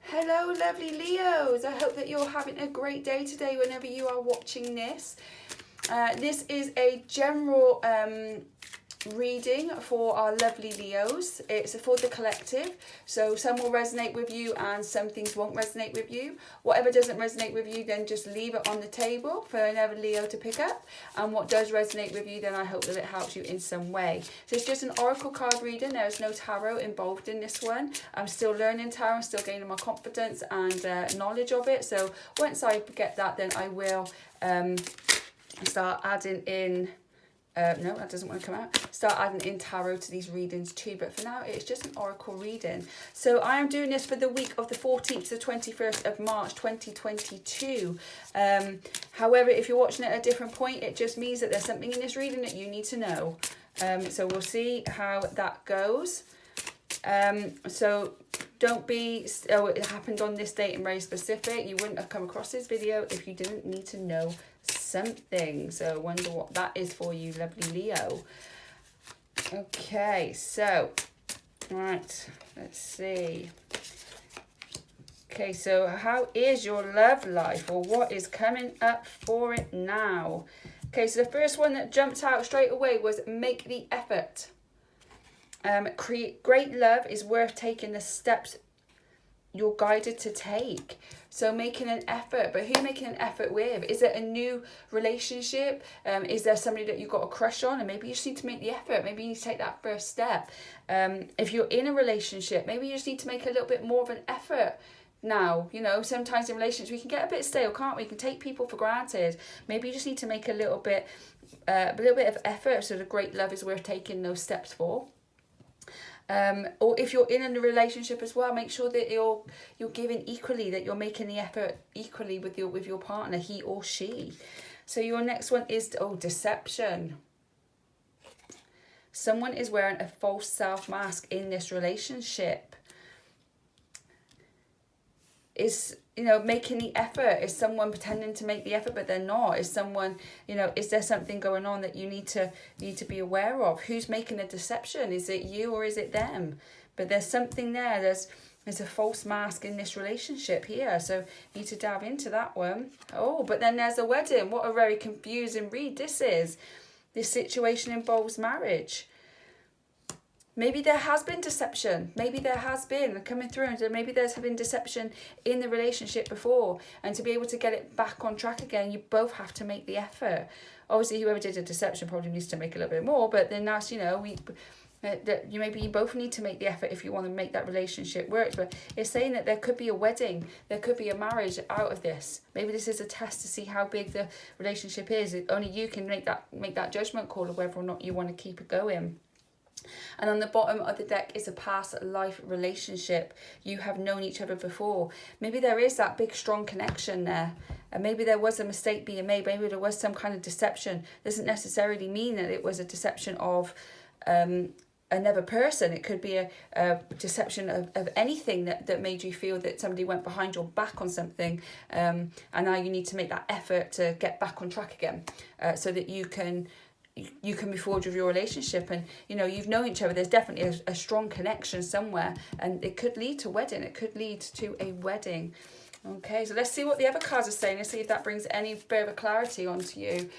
Hello lovely Leos, I hope that you're having a great day today whenever you are watching this. This is a general reading for our lovely Leos. It's for the collective, so some will resonate with you and some things won't resonate with you. Whatever doesn't resonate with you, then just leave it on the table for another Leo to pick up, and what does resonate with you, then I hope that it helps you in some way. So it's just an oracle card reading. There's no tarot involved in this one. I'm still learning tarot, I'm still gaining my confidence and knowledge of it, so once I get that, then I will start adding in no, that doesn't want to come out. Start adding in tarot to these readings too, but for now it's just an oracle reading. So I am doing this for the week of the 14th to the 21st of March 2022. However, if you're watching it at a different point, it just means that there's something in this reading that you need to know. So we'll see how that goes. So don't be, oh, it happened on this date and very specific. You wouldn't have come across this video if you didn't need to know something. So I wonder what that is for you, lovely Leo. Okay, so, right, let's see. Okay, so how is your love life, or what is coming up for it now? Okay, so the first one that jumped out straight away was make the effort. Great love is worth taking the steps you're guided to take. So making an effort, but who are you making an effort with? Is it a new relationship? Is there somebody that you've got a crush on, and maybe you just need to make the effort? Maybe you need to take that first step. If you're in a relationship, maybe you just need to make a little bit more of an effort. Now, you know, sometimes in relationships we can get a bit stale, can't we? We can take people for granted. Maybe you just need to make a little bit of effort. So the great love is worth taking those steps for. Or if you're in a relationship as well, make sure that you're giving equally, that you're making the effort equally with your partner, he or she. So your next one is deception. Someone is wearing a false self mask in this relationship. Is, you know, making the effort. Is someone pretending to make the effort but they're not? Is someone, you know, is there something going on that you need to be aware of? Who's making the deception? Is it you or is it them? But there's something there. There's a false mask in this relationship here, so you need to dive into that one. Oh, but then there's a wedding. What a very confusing read this is. This situation involves marriage. Maybe there has been deception. Maybe there has been coming through, and maybe there's been deception in the relationship before. And to be able to get it back on track again, you both have to make the effort. Obviously, whoever did the deception probably needs to make a little bit more. But then that's, you know, maybe you both need to make the effort if you want to make that relationship work. But it's saying that there could be a wedding, there could be a marriage out of this. Maybe this is a test to see how big the relationship is. Only you can make that judgment call of whether or not you want to keep it going. And on the bottom of the deck is a past life relationship. You have known each other before. Maybe there is that big strong connection there, and maybe there was a mistake being made. Maybe there was some kind of deception. Doesn't necessarily mean that it was a deception of another person. It could be a deception of anything that made you feel that somebody went behind your back on something, and now you need to make that effort to get back on track again, so that you can move forward with your relationship. And you know, you've known each other, there's definitely a strong connection somewhere, and it could lead to wedding, it could lead to a wedding. Okay, so let's see what the other cards are saying. Let's see if that brings any further clarity onto you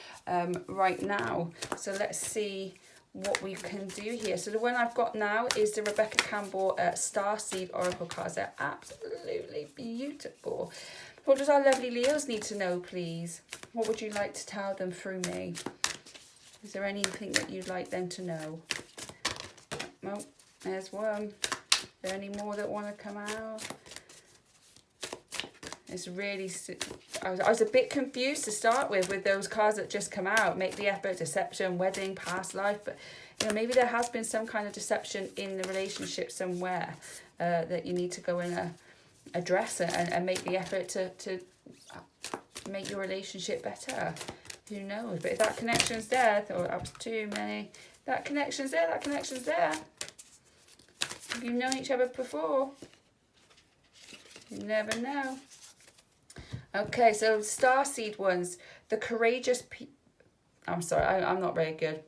right now. So let's see what we can do here. So the one I've got now is the Rebecca Campbell Starseed Oracle cards. They're absolutely beautiful. What does our lovely Leos need to know, please? What would you like to tell them through me? Is there anything that you'd like them to know? Well, there's one. Is there any more that want to come out? It's really, I was a bit confused to start with those cards that just come out. Make the effort, deception, wedding, past life. But you know, maybe there has been some kind of deception in the relationship somewhere that you need to go and address and make the effort to make your relationship better. Who knows? But if that connection's there, or up too many, that connection's there, that connection's there. If you've known each other before, you never know. Okay, so starseed ones, the courageous. I'm sorry, I'm not very good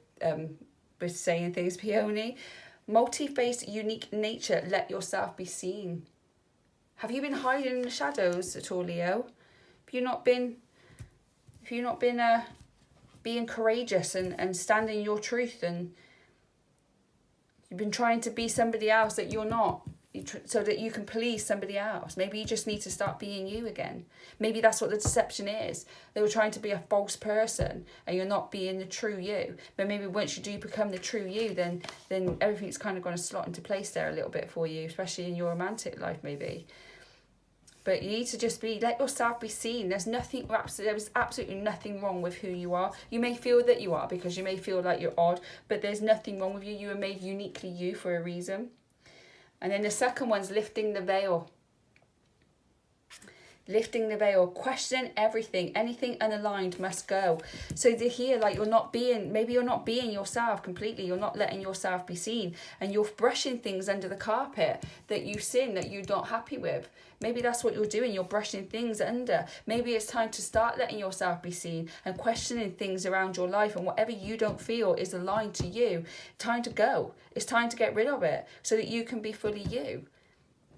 with saying things, Peony. Multi-faced, unique nature. Let yourself be seen. Have you been hiding in the shadows at all, Leo? Have you not been being courageous and standing your truth, and you've been trying to be somebody else that you're not, so that you can please somebody else? Maybe you just need to start being you again. Maybe that's what the deception is. They were trying to be a false person and you're not being the true you. But maybe once you do become the true you, then everything's kind of going to slot into place there a little bit for you, especially in your romantic life maybe. But you need to just let yourself be seen. There is absolutely nothing wrong with who you are. You may feel that you are, because you may feel like you're odd, but there's nothing wrong with you. You were made uniquely you for a reason. And then the second one's lifting the veil. Lifting the veil, question everything, anything unaligned must go. So to hear like maybe you're not being yourself completely, you're not letting yourself be seen, and you're brushing things under the carpet that you sin, that you're not happy with. Maybe that's what you're doing, you're brushing things under. Maybe it's time to start letting yourself be seen and questioning things around your life, and whatever you don't feel is aligned to you, time to go. It's time to get rid of it so that you can be fully you.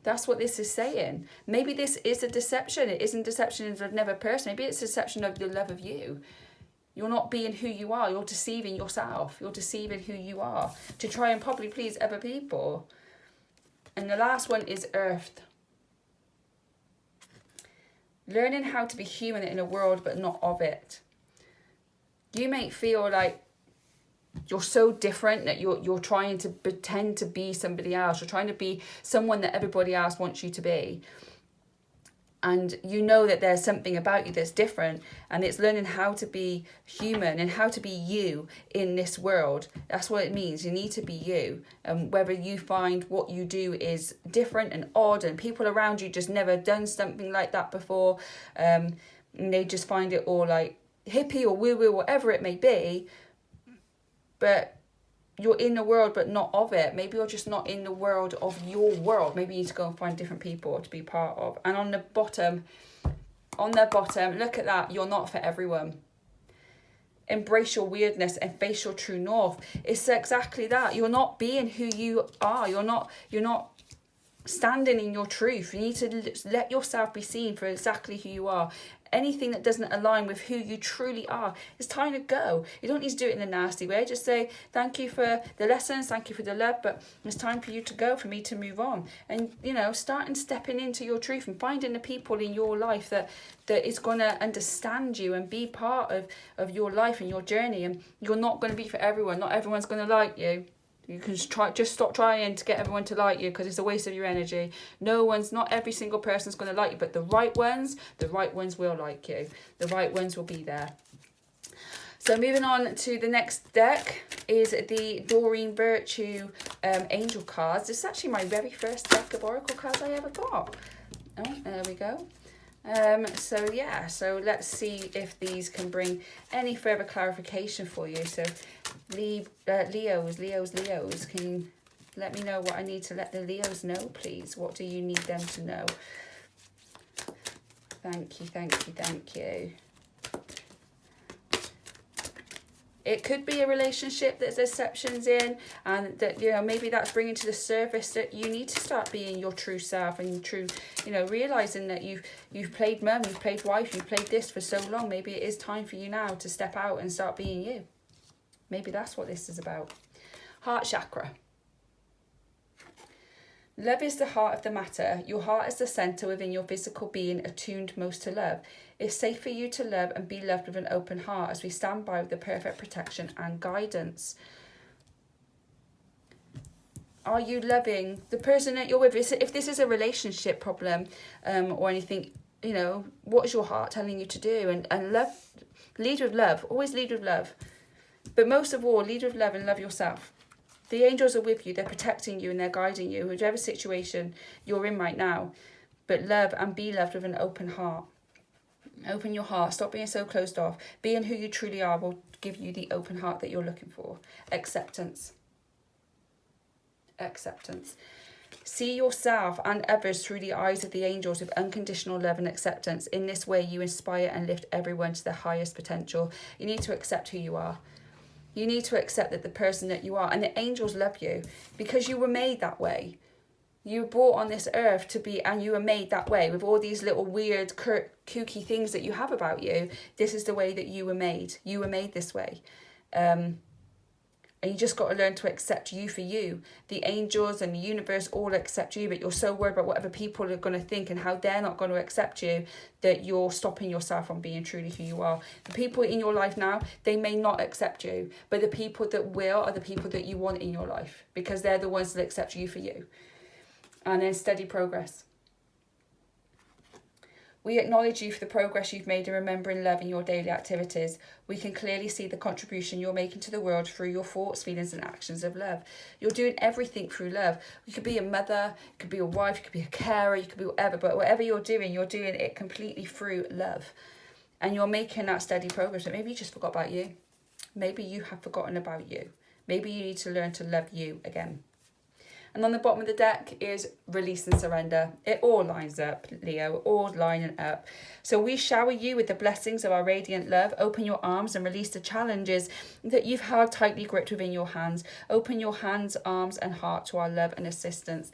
That's what this is saying. Maybe this is a deception. It isn't deception of another person. Maybe it's a deception of the love of you. You're not being who you are. You're deceiving yourself. You're deceiving who you are to try and probably please other people. And the last one is earth. Learning how to be human in a world but not of it. You may feel like you're so different that you're trying to pretend to be somebody else. You're trying to be someone that everybody else wants you to be. And you know that there's something about you that's different. And it's learning how to be human and how to be you in this world. That's what it means. You need to be you. And whether you find what you do is different and odd, and people around you just never done something like that before. And they just find it all like hippie or woo-woo, whatever it may be. But you're in the world but not of it. Maybe you're just not in the world of your world. Maybe you need to go and find different people to be part of. And on the bottom, look at that. You're not for everyone. Embrace your weirdness and face your true north. It's exactly that. You're not being who you are. You're not standing in your truth. You need to let yourself be seen for exactly who you are. Anything that doesn't align with who you truly are, it's time to go. You don't need to do it in a nasty way. Just say, thank you for the lessons, thank you for the love, but it's time for you to go, for me to move on. And, start stepping into your truth and finding the people in your life that is going to understand you and be part of your life and your journey. And you're not going to be for everyone. Not everyone's going to like you. You can just stop trying to get everyone to like you, because it's a waste of your energy. Not every single person's going to like you, but the right ones will like you. The right ones will be there. So moving on to the next deck is the Doreen Virtue Angel cards. This is actually my very first deck of Oracle cards I ever got. Oh, there we go. So let's see if these can bring any further clarification for you. So Leos, can you let me know what I need to let the Leos know, please? What do you need them to know? Thank you. It could be a relationship that there's exceptions in, and that, maybe that's bringing to the surface that you need to start being your true self and true, realizing that you've played mum, you've played wife, you've played this for so long. Maybe it is time for you now to step out and start being you. Maybe that's what this is about. Heart chakra. Love is the heart of the matter. Your heart is the centre within your physical being, attuned most to love. It's safe for you to love and be loved with an open heart as we stand by with the perfect protection and guidance. Are you loving the person that you're with? If this is a relationship problem or anything, what is your heart telling you to do? And love, lead with love. Always lead with love. But most of all, lead with love and love yourself. The angels are with you. They're protecting you and they're guiding you, whichever situation you're in right now. But love and be loved with an open heart. Open your heart. Stop being so closed off. Being who you truly are will give you the open heart that you're looking for. Acceptance. See yourself and others through the eyes of the angels with unconditional love and acceptance. In this way, you inspire and lift everyone to their highest potential. You need to accept who you are. You need to accept that the person that you are, and the angels love you because you were made that way. You were brought on this earth to be, and you were made that way with all these little weird, kooky things that you have about you. This is the way that you were made. You were made this way. And you just got to learn to accept you for you. The angels and the universe all accept you, but you're so worried about what other people are going to think and how they're not going to accept you that you're stopping yourself from being truly who you are. The people in your life now, they may not accept you, but the people that will are the people that you want in your life, because they're the ones that accept you for you. And then steady progress. We acknowledge you for the progress you've made in remembering love in your daily activities. We can clearly see the contribution you're making to the world through your thoughts, feelings and actions of love. You're doing everything through love. You could be a mother, you could be a wife, you could be a carer, you could be whatever, but whatever you're doing it completely through love. And you're making that steady progress. But maybe you just forgot about you. Maybe you have forgotten about you. Maybe you need to learn to love you again. And on the bottom of the deck is release and surrender. It all lines up, Leo, all lining up. So we shower you with the blessings of our radiant love. Open your arms and release the challenges that you've held tightly gripped within your hands. Open your hands, arms and heart to our love and assistance.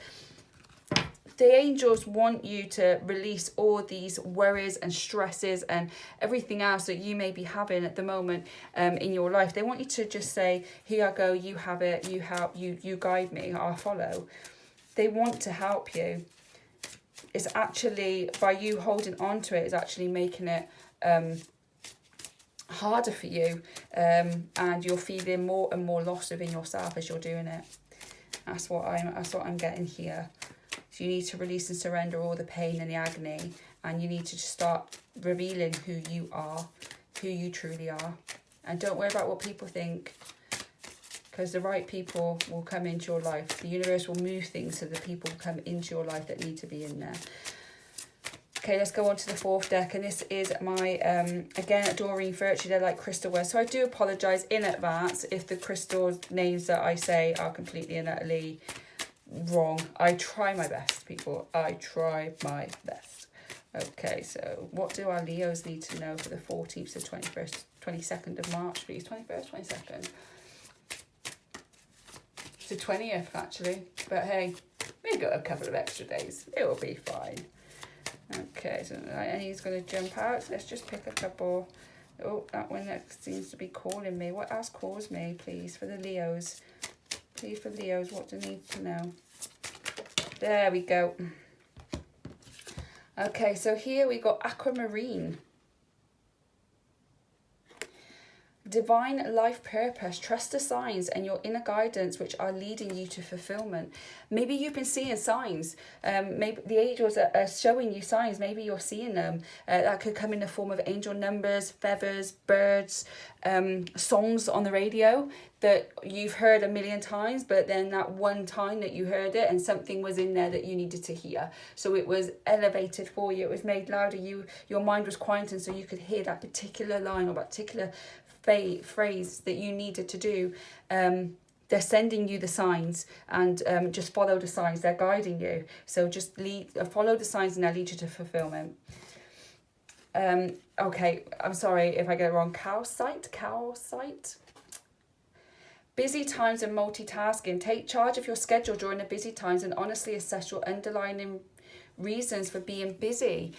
The angels want you to release all these worries and stresses and everything else that you may be having at the moment in your life. They want you to just say, here I go, you have it, you help, you guide me, I'll follow. They want to help you. It's actually, by you holding on to it, is actually making it harder for you, and you're feeling more and more lost within yourself as you're doing it. That's what I'm getting here. So you need to release and surrender all the pain and the agony, and you need to just start revealing who you are, who you truly are. And don't worry about what people think, because the right people will come into your life. The universe will move things so the people come into your life that need to be in there. Okay, let's go on to the fourth deck, and this is my, again, Doreen Virtue. They're like crystal words. So I do apologise in advance if the crystal names that I say are completely and utterly wrong. I try my best, people. I try my best. Okay, so what do our Leos need to know for the 14th to 21st, 22nd of March, please? 21st, 22nd? It's the 20th, actually. But hey, we've got a couple of extra days. It will be fine. Okay, so Annie's going to jump out. So let's just pick a couple. Oh, that one that seems to be calling me. What else calls me, please, for the Leos? Please, for Leos, what do they need to know? There we go. Okay, so here we got aquamarine. Divine life purpose. Trust the signs and your inner guidance which are leading you to fulfillment. Maybe you've been seeing signs. Maybe the angels are showing you signs. Maybe you're seeing them. That could come in the form of angel numbers, feathers, birds, songs on the radio that you've heard a million times, but then that one time that you heard it and something was in there that you needed to hear. So it was elevated for you. It was made louder. Your mind was quietened so you could hear that particular line or that particular phrase that you needed to do. They're sending you the signs, and just follow the signs. They're guiding you. So just follow the signs and they'll lead you to fulfillment. Okay, I'm sorry if I get it wrong. Calcite. Busy times and multitasking. Take charge of your schedule during the busy times and honestly assess your underlying reasons for being busy.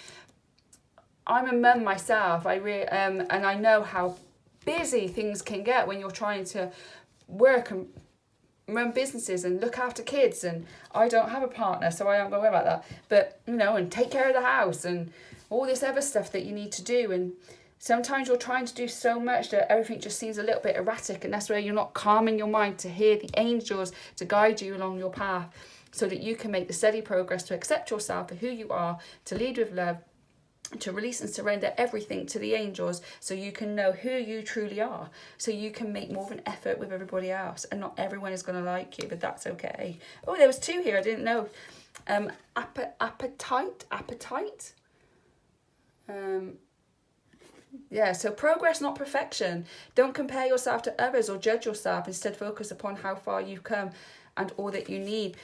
I'm a mum myself. And I know how busy things can get when you're trying to work and run businesses and look after kids, and I don't have a partner, so I don't worry about that, but and take care of the house and all this other stuff that you need to do. And sometimes you're trying to do so much that everything just seems a little bit erratic, and that's where you're not calming your mind to hear the angels to guide you along your path so that you can make the steady progress to accept yourself for who you are, to lead with love, to release and surrender everything to the angels so you can know who you truly are, so you can make more of an effort with everybody else. And not everyone is going to like you, but that's okay. Oh, there was two here I didn't know. Appetite. Yeah, so progress, not perfection. Don't compare yourself to others or judge yourself. Instead, focus upon how far you've come and all that you need.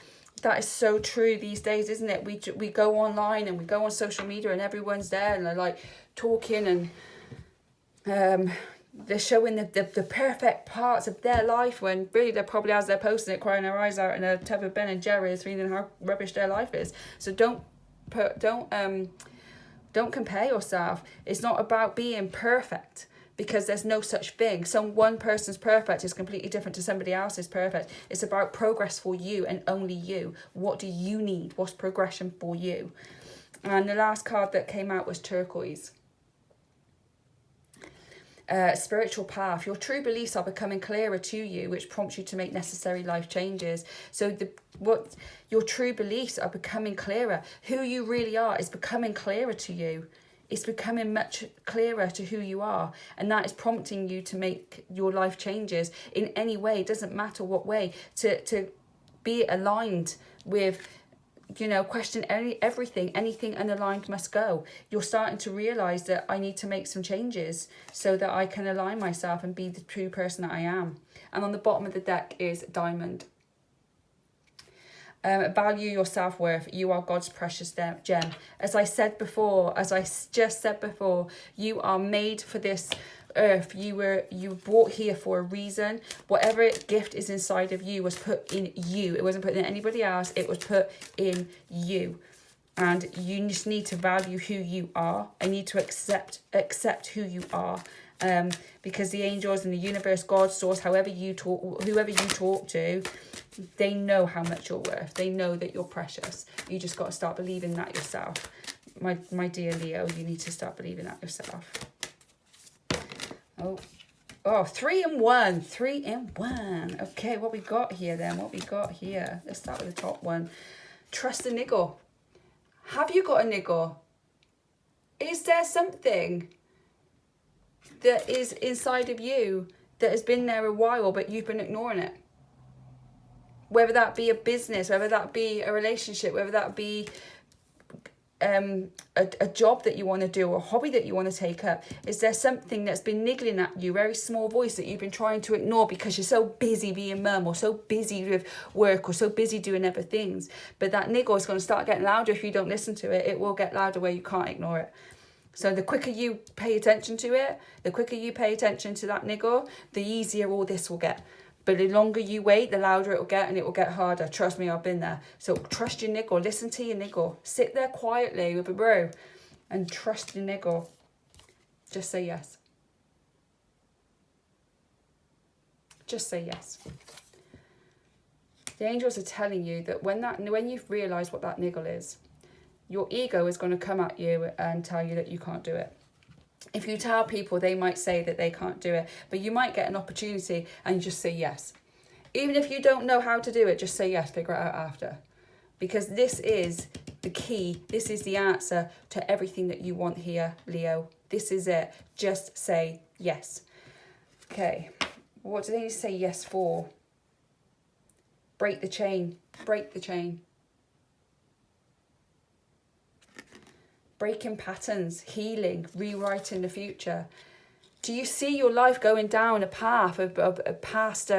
That is so true these days, isn't it? We go online and we go on social media and everyone's there and they're like talking and they're showing the perfect parts of their life when really they're probably, as they're posting it, crying their eyes out in a tub of Ben and Jerry's, feeling how rubbish their life is. So don't compare yourself. It's not about being perfect, because there's no such thing. One person's perfect is completely different to somebody else's perfect. It's about progress for you and only you. What do you need? What's progression for you? And the last card that came out was turquoise. Spiritual path. Your true beliefs are becoming clearer to you, which prompts you to make necessary life changes. So your true beliefs are becoming clearer. Who you really are is becoming clearer to you. It's becoming much clearer to who you are, and that is prompting you to make your life changes in any way. It doesn't matter what way, to be aligned with, question everything. Anything unaligned must go. You're starting to realize that I need to make some changes so that I can align myself and be the true person that I am. And on the bottom of the deck is diamond. Value your self-worth. You are God's precious gem. As I just said before, you are made for this earth. You were brought here for a reason. Whatever gift is inside of you was put in you. It wasn't put in anybody else. It was put in you. And you just need to value who you are. I need to accept who you are. Because the angels and the universe, God, source, whoever you talk to, they know how much you're worth. They know that you're precious. You just got to start believing that yourself. My dear Leo, you need to start believing that yourself. Oh, 3 in 1. 3 in 1. Okay, what we got here then? Let's start with the top one. Trust a niggle. Have you got a niggle? Is there something that is inside of you that has been there a while, but you've been ignoring it? Whether that be a business, whether that be a relationship, whether that be a job that you want to do or a hobby that you want to take up. Is there something that's been niggling at you, very small voice that you've been trying to ignore because you're so busy being mum or so busy with work or so busy doing other things? But that niggle is going to start getting louder if you don't listen to it. It will get louder where you can't ignore it. So the quicker you pay attention to it, the quicker you pay attention to that niggle, the easier all this will get. But the longer you wait, the louder it will get, and it will get harder. Trust me, I've been there. So trust your niggle. Listen to your niggle. Sit there quietly with a brew and trust your niggle. Just say yes. Just say yes. The angels are telling you that when you've realised what that niggle is, your ego is going to come at you and tell you that you can't do it. If you tell people, they might say that they can't do it, but you might get an opportunity and you just say yes. Even if you don't know how to do it, just say yes, figure it out after. Because this is the key, this is the answer to everything that you want here, Leo. This is it. Just say yes. Okay, what do they need to say yes for? Break the chain. Break the chain. Breaking patterns, healing, rewriting the future. Do you see your life going down a path of past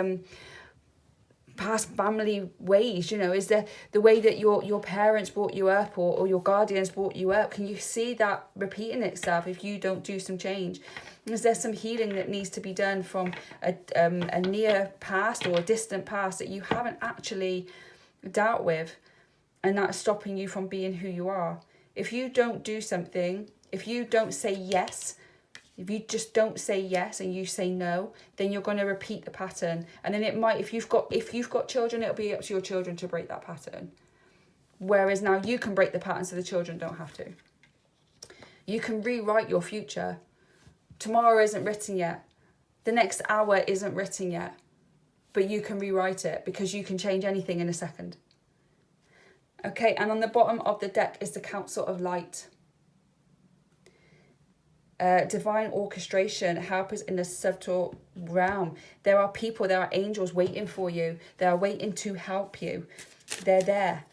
family ways? You know, is there the way that your parents brought you up or your guardians brought you up? Can you see that repeating itself if you don't do some change? Is there some healing that needs to be done from a near past or a distant past that you haven't actually dealt with, and that's stopping you from being who you are? If you don't do something, if you don't say yes, if you just don't say yes and you say no, then you're going to repeat the pattern. And then it might, if you've got children, it'll be up to your children to break that pattern. Whereas now you can break the pattern so the children don't have to. You can rewrite your future. Tomorrow isn't written yet. The next hour isn't written yet. But you can rewrite it because you can change anything in a second. Okay, and on the bottom of the deck is the Council of Light. Divine orchestration, helpers in the subtle realm. There are people, there are angels waiting for you. They are waiting to help you. They're there.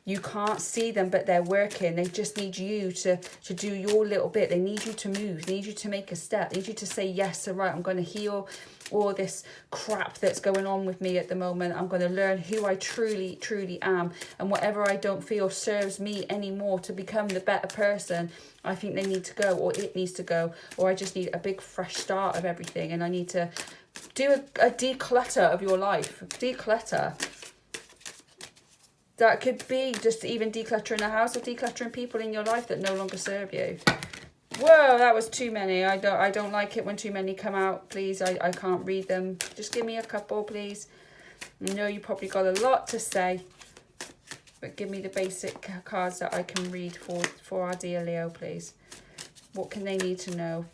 You can't see them, but they're working. They just need you to do your little bit. They need you to move. They need you to make a step. They need you to say, yes, all right, I'm going to heal all this crap that's going on with me at the moment. I'm going to learn who I truly, truly am. And whatever I don't feel serves me anymore to become the better person, I think they need to go, or it needs to go. Or I just need a big fresh start of everything. And I need to do a declutter of your life. Declutter. That could be just even decluttering the house or decluttering people in your life that no longer serve you. Whoa, that was too many. I don't like it when too many come out. Please, I can't read them. Just give me a couple, please. I know you probably got a lot to say, but give me the basic cards that I can read for our dear Leo, please. What can they need to know?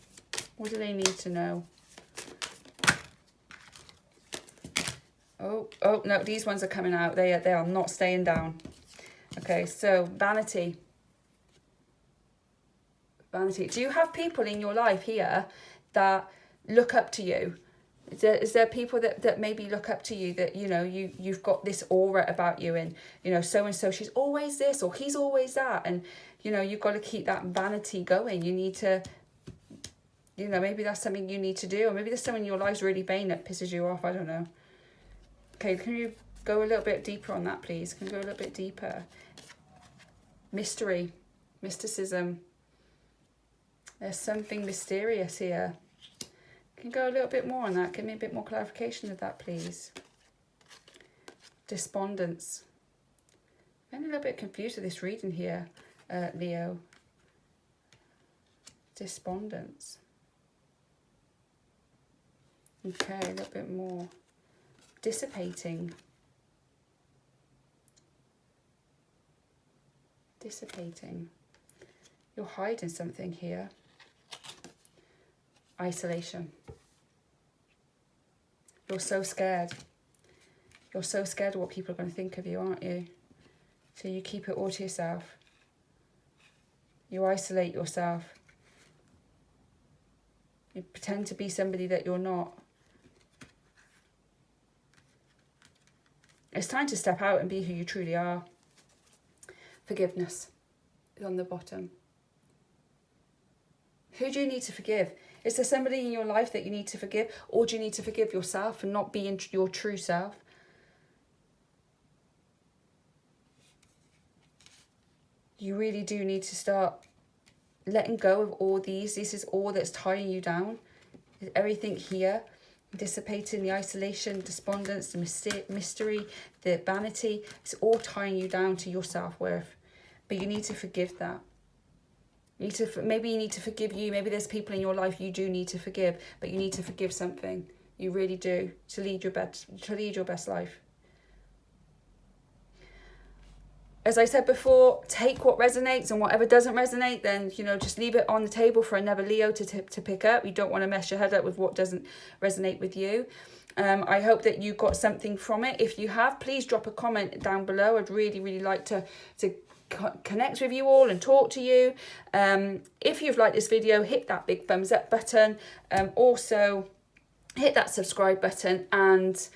What do they need to know? Oh, no, these ones are coming out. They are not staying down. Okay, so vanity. Vanity. Do you have people in your life here that look up to you? Is there people that maybe look up to you that, you know, you've got this aura about you, and, you know, so-and-so, she's always this or he's always that. And, you know, you've got to keep that vanity going. You need to, you know, maybe that's something you need to do. Or maybe there's someone in your life's really vain that pisses you off. I don't know. Okay, can you go a little bit deeper on that, please? Can you go a little bit deeper? Mystery, mysticism. There's something mysterious here. Can you go a little bit more on that? Give me a bit more clarification of that, please. Despondence. I'm a little bit confused with this reading here, Leo. Despondence. Okay, a little bit more. Dissipating. Dissipating. You're hiding something here. Isolation. You're so scared. You're so scared of what people are going to think of you, aren't you? So you keep it all to yourself. You isolate yourself. You pretend to be somebody that you're not. It's time to step out and be who you truly are. Forgiveness is on the bottom. Who do you need to forgive? Is there somebody in your life that you need to forgive? Or do you need to forgive yourself and not being your true self? You really do need to start letting go of all these. This is all that's tying you down. Everything here. Dissipating, the isolation, despondence, the mystery, the vanity. It's all tying you down to your self-worth. But you need to forgive that. Maybe you need to forgive you. Maybe there's people in your life you do need to forgive, but you need to forgive something. You really do, to lead your best life. As I said before, take what resonates, and whatever doesn't resonate, then, you know, just leave it on the table for another Leo to pick up. You don't want to mess your head up with what doesn't resonate with you. I hope that you got something from it. If you have, please drop a comment down below. I'd really, really like to connect with you all and talk to you. If you've liked this video, hit that big thumbs up button. Also, hit that subscribe button and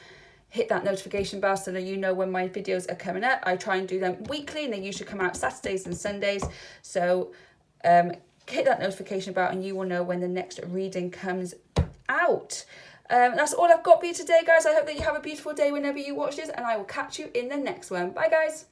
hit that notification bell so that you know when my videos are coming up. I try and do them weekly, and they usually come out Saturdays and Sundays. So hit that notification bell and you will know when the next reading comes out. That's all I've got for you today, guys. I hope that you have a beautiful day whenever you watch this, and I will catch you in the next one. Bye, guys.